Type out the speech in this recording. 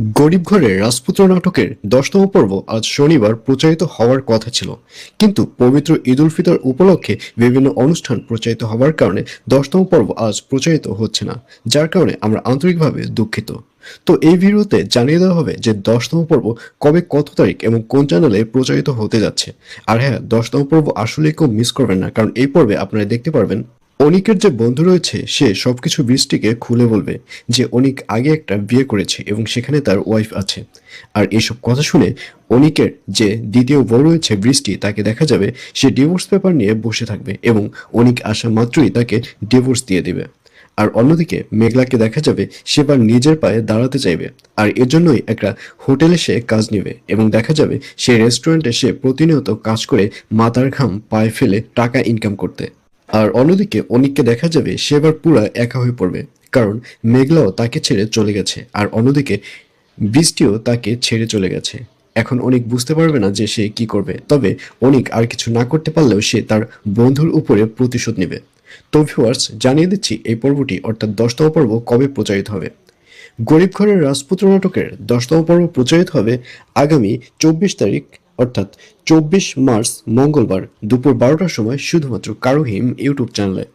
গরিব ঘরের রাজপুত্র নাটকের ১০তম পর্ব আজ শনিবার প্রচারিত হওয়ার কথা ছিল, কিন্তু পবিত্র ঈদ উল ফিতর উপলক্ষে বিভিন্ন অনুষ্ঠান প্রচারিত হওয়ার কারণে ১০তম পর্ব আজ প্রচারিত হচ্ছে না, যার কারণে আমরা আন্তরিকভাবে দুঃখিত। তো এই ভিডিওতে জানিয়ে দেওয়া হবে যে ১০তম পর্ব কবে, কত তারিখ এবং কোন চ্যানেলে প্রচারিত হতে যাচ্ছে। আর হ্যাঁ, ১০তম পর্ব আসলে কেউ মিস করবেন না, কারণ এই পর্বে আপনারা দেখতে পারবেন অনিকের যে বন্ধু রয়েছে সে সবকিছু বৃষ্টিকে খুলে বলবে যে অনিক আগে একটা বিয়ে করেছে এবং সেখানে তার ওয়াইফ আছে। আর এসব কথা শুনে অনিকের যে দ্বিতীয় বউ রয়েছে বৃষ্টি, তাকে দেখা যাবে সে ডিভোর্স পেপার নিয়ে বসে থাকবে এবং অনিক আসা মাত্রই তাকে ডিভোর্স দিয়ে দিবে। আর অন্যদিকে মেঘলাকে দেখা যাবে সেবার নিজের পায়ে দাঁড়াতে চাইবে, আর এর জন্যই একটা হোটেলে সে কাজ নেবে এবং দেখা যাবে সে রেস্টুরেন্টে সে প্রতিনিয়ত কাজ করে মাথার ঘাম পায়ে ফেলে টাকা ইনকাম করতে। আর অন্যদিকে অনিককে দেখা যাবে সে এবার পুরা একা হয়ে পড়বে, কারণ মেঘলাও তাকে ছেড়ে চলে গেছে আর অন্যদিকে বৃষ্টিও তাকে ছেড়ে চলে গেছে। এখন অনিক বুঝতে পারবে না যে সে কি করবে, তবে অনিক আর কিছু না করতে পারলেও সে তার বন্ধুর উপরে প্রতিশোধ নেবে। তো ভিউয়ার্স, জানিয়ে দিচ্ছি এই পর্বটি অর্থাৎ ১০তম পর্ব কবে প্রচারিত হবে। গরিব ঘরের রাজপুত্র নাটকের ১০তম পর্ব প্রচারিত হবে আগামী ২৪ তারিখ, অর্থাৎ ২৪ মার্চ মঙ্গলবার দুপুর ১২টার সময় শুধুমাত্র কারো হিম ইউটিউব চ্যানেলে।